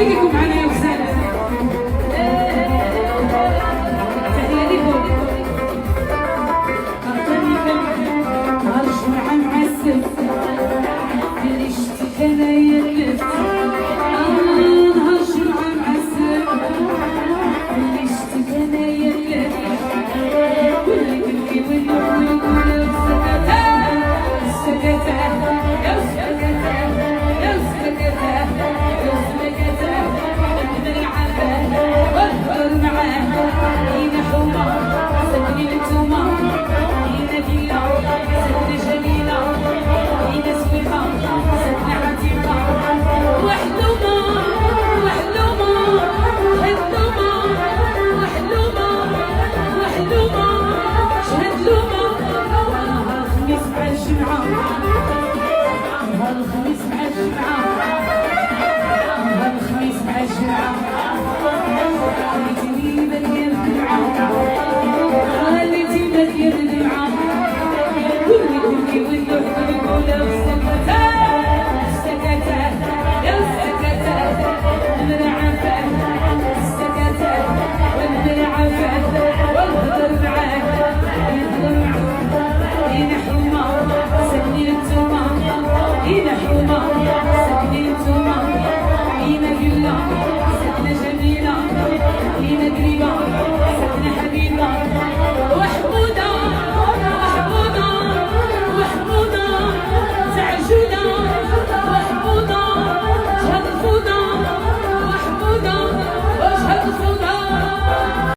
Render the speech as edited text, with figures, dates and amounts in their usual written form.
ايديكم معنا يا وسام. تحية لكم. عطاني كلمة هالجمعة معسل اللي شتك انا يلفت. هالجمعة معسل اللي شتك انا يلفت. واللي قلبي والنور يقول سكتة يا سكتة يا سكتة يا سكتة. نقدر معاه والقدر معاه. لينا حومة سكني التومة. لينا دينا سكني جميلة. لينا سويحة سكني عتيقة. وحلومة وحلومة وحلومة وحلومة وحلومة شهدلومة. الخميس مع الجمعة. الخميس مع الجمعة. الخميس مع الجمعة. خليتيني بدير الدمعة. خليتيني بدير